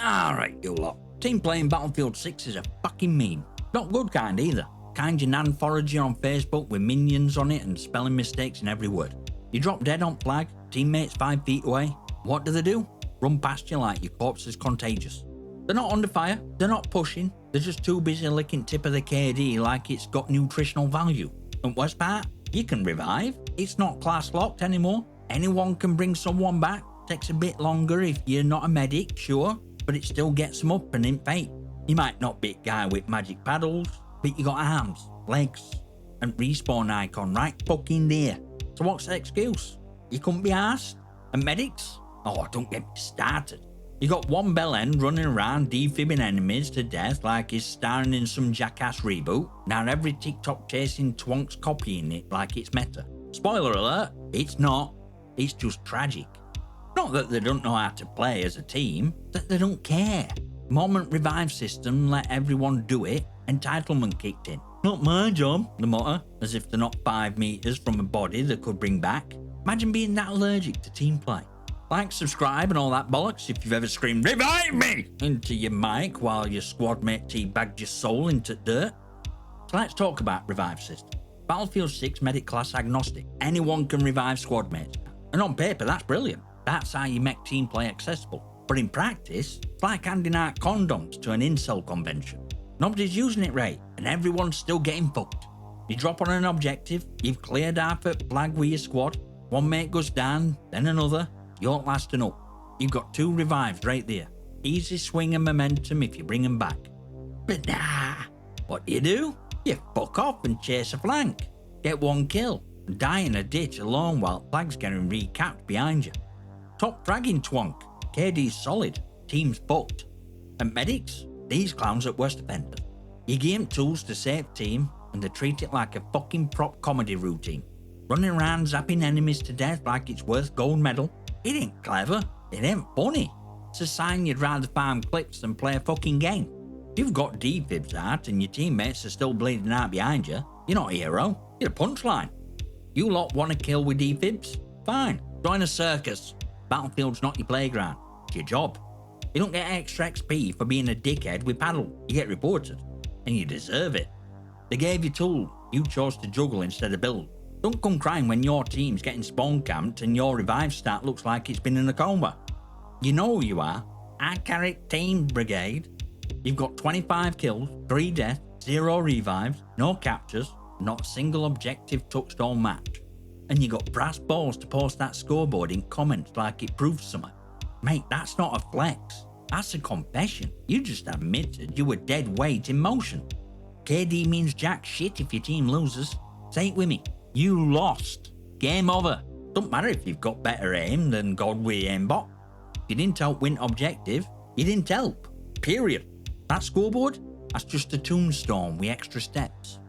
Alright, you lot. Teamplay in Battlefield 6 is a fucking meme. Not good kind either. Kind your nan foraging on Facebook with minions on it and spelling mistakes in every word. You drop dead on flag, teammates 5 feet away. What do? Run past you like your corpse is contagious. They're not under fire, they're not pushing, they're just too busy licking tip of the KD like it's got nutritional value. And worst part, you can revive. It's not class locked anymore. Anyone can bring someone back. Takes a bit longer if you're not a medic, sure, but it still gets them up and in fate. You might not be a guy with magic paddles, but you got arms, legs, and respawn icon right fucking there. So what's the excuse? You couldn't be arsed? And medics? Oh, don't get me started. You got one bell end running around defibbing enemies to death like he's starring in some jackass reboot. Now every TikTok chasing twonk's copying it like it's meta. Spoiler alert, it's not. It's just tragic. Not that they don't know how to play as a team, that they don't care. Moment revive system let everyone do it, entitlement kicked in. Not my job, the motto, as if they're not 5 meters from a body they could bring back. Imagine being that allergic to Teamplay. Like, subscribe and all that bollocks if you've ever screamed "Revive me!" into your mic while your squad mate teabagged your soul into dirt. So let's talk about revive system. Battlefield 6 medic class agnostic. Anyone can revive squad mates. And on paper that's brilliant. That's how you make Teamplay accessible. But in practice, it's like handing out condoms to an incel convention. Nobody's using it right, and everyone's still getting fucked. You drop on an objective, you've cleared half a flag with your squad, one mate goes down, then another, you aren't lasting up. You've got 2 revives right there. Easy swing and momentum if you bring them back. But nah, what do? You fuck off and chase a flank. Get 1 kill, and die in a ditch alone while flag's getting recapped behind you. Top fragging twonk, KD's solid, team's fucked. And medics? These clowns at worst offenders. You give them tools to save team and they treat it like a fucking prop comedy routine. Running around zapping enemies to death like it's worth gold medal. It ain't clever, it ain't funny. It's a sign you'd rather farm clips than play a fucking game. If you've got defibs out and your teammates are still bleeding out behind you, you're not a hero, you're a punchline. You lot want to kill with defibs? Fine, join a circus. Battlefield's not your playground, it's your job. You don't get extra XP for being a dickhead with paddle, you get reported. And you deserve it. They gave you tools, you chose to juggle instead of build. Don't come crying when your team's getting spawn camped and your revive stat looks like it's been in a coma. You know who you are, I carry team brigade. You've got 25 kills, 3 deaths, 0 revives, no captures, not a single objective touched all match. And you got brass balls to post that scoreboard in comments like it proves something. Mate, that's not a flex. That's a confession. You just admitted you were dead weight in motion. KD means jack shit if your team loses. Say it with me. You lost. Game over. Don't matter if you've got better aim than God with aimbot. If you didn't help win objective, you didn't help. Period. That scoreboard? That's just a tombstone with extra steps.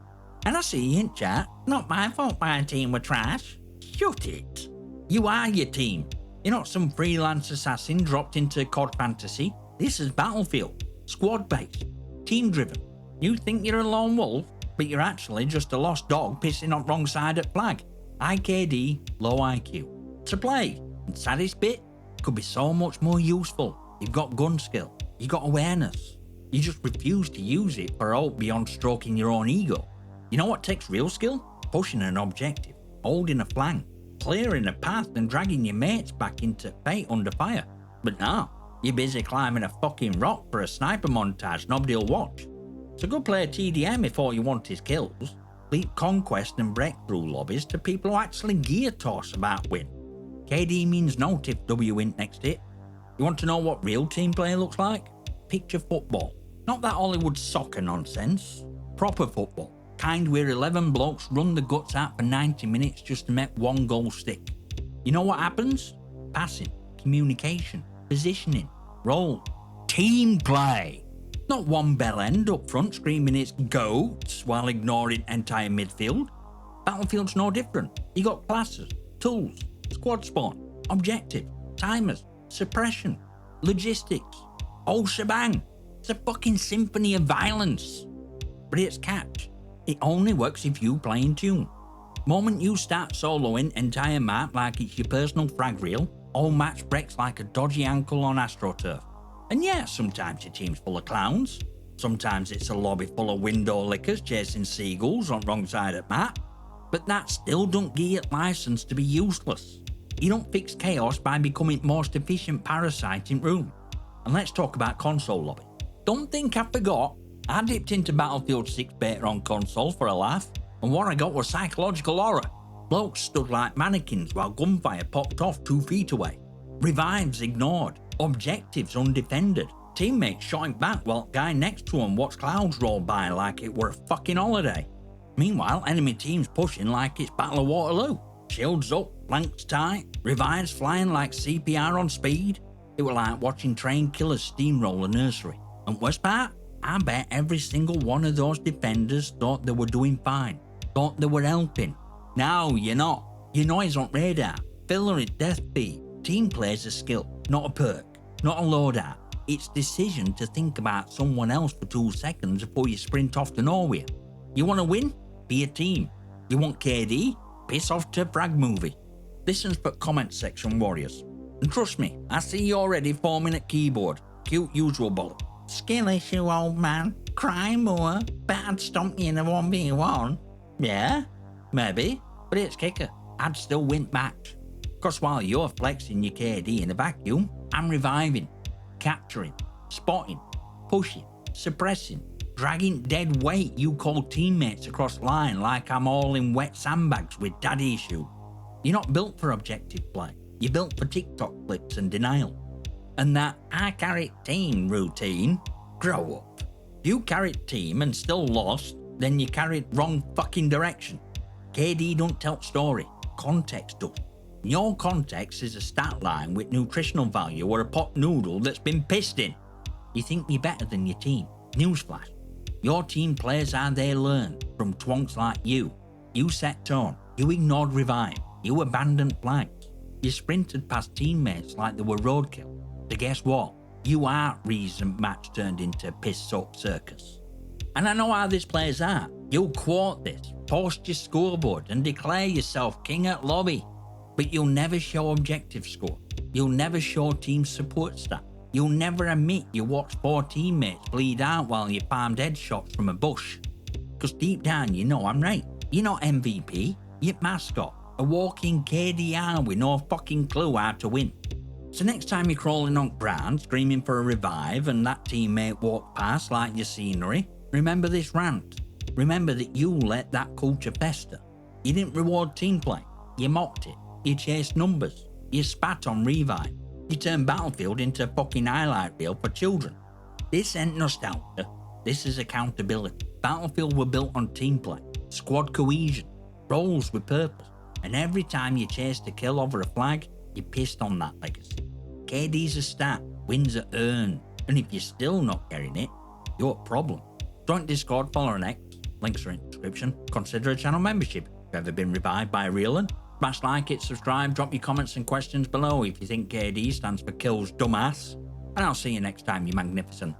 And I see you in chat. Not my fault my team were trash. Shut it. You are your team. You're not some freelance assassin dropped into COD fantasy. This is Battlefield. Squad-based. Team-driven. You think you're a lone wolf, but you're actually just a lost dog pissing on wrong side at flag. High KD, low IQ. To play. And saddest bit, could be so much more useful. You've got gun skill. You've got awareness. You just refuse to use it for hope beyond stroking your own ego. You know what takes real skill? Pushing an objective, holding a flank, clearing a path and dragging your mates back into fate under fire. But no, you're busy climbing a fucking rock for a sniper montage nobody'll watch. So go play TDM if all you want is kills. Leap conquest and breakthrough lobbies to people who actually gear toss about win. KD means note if W int next hit. You want to know what real team play looks like? Picture football. Not that Hollywood soccer nonsense. Proper football. Kind where 11 blokes run the guts out for 90 minutes just to make 1 goal stick. You know what happens? Passing, communication, positioning, role, team play. Not one bell end up front screaming it's GOATs while ignoring entire midfield. Battlefield's no different. You got classes, tools, squad spawn, objective, timers, suppression, logistics, whole shebang. It's a fucking symphony of violence. But it's catch. It only works if you play in tune. Moment you start soloing entire map like it's your personal frag reel, all match breaks like a dodgy ankle on AstroTurf. And yeah, sometimes your team's full of clowns. Sometimes it's a lobby full of window lickers chasing seagulls on wrong side of the map. But that still don't give you license to be useless. You don't fix chaos by becoming most efficient parasite in room. And let's talk about console lobby. Don't think I forgot. I dipped into Battlefield 6 beta on console for a laugh, and what I got was psychological horror. Blokes stood like mannequins while gunfire popped off 2 feet away. Revives ignored. Objectives undefended. Teammates shooting back while guy next to him watched clouds roll by like it were a fucking holiday. Meanwhile, enemy teams pushing like it's Battle of Waterloo. Shields up, flanks tight, revives flying like CPR on speed. It was like watching trained killers steamroll a nursery. And worst part, I bet every single one of those defenders thought they were doing fine, thought they were helping. No, you're not. Your noise on radar, filler is Defib. Teamplay is a skill, not a perk, not a loadout. It's decision to think about someone else for 2 seconds before you sprint off to nowhere. You want to win? Be a team. You want KD? Piss off to frag movie. Listen for comment section warriors. And trust me, I see you already forming at keyboard. Cute usual bullet. Skill issue, old man. Cry more. Bet I'd stomp you in a 1v1. Yeah, maybe. But it's kicker. I'd still win match. Cause while you're flexing your KD in a vacuum, I'm reviving, capturing, spotting, pushing, suppressing, dragging dead weight you call teammates across line like I'm all in wet sandbags with daddy issue. You're not built for objective play. You're built for TikTok clips and denial. And that I carried team routine, grow up. If you carried team and still lost, then you carried wrong fucking direction. KD don't tell story, context does. Your context is a stat line with nutritional value or a pot noodle that's been pissed in. You think you're better than your team. Newsflash. Your team plays how they learn from twonks like you. You set tone. You ignored revive. You abandoned flags. You sprinted past teammates like they were roadkill. So guess what? You are reason match turned into piss-soaked circus. And I know how this plays out. You'll quote this, post your scoreboard and declare yourself king at lobby. But you'll never show objective score. You'll never show team support stat. You'll never admit you watched 4 teammates bleed out while you palmed headshots from a bush. Cause deep down you know I'm right. You're not MVP, you're mascot. A walking KDR with no fucking clue how to win. So next time you're crawling on ground screaming for a revive and that teammate walked past like your scenery, remember this rant. Remember that you let that culture fester. You didn't reward team play. You mocked it. You chased numbers. You spat on revive. You turned Battlefield into a fucking highlight reel for children. This ain't nostalgia. This is accountability. Battlefield were built on team play, squad cohesion, roles with purpose. And every time you chased a kill over a flag, you pissed on that legacy. KD's a stat, wins are earned. And if you're still not getting it, you're a problem. Join Discord, follow an X. Links are in the description. Consider a channel membership if you've ever been revived by a real one. Smash like it, subscribe, drop your comments and questions below if you think KD stands for kills dumbass. And I'll see you next time, you magnificent.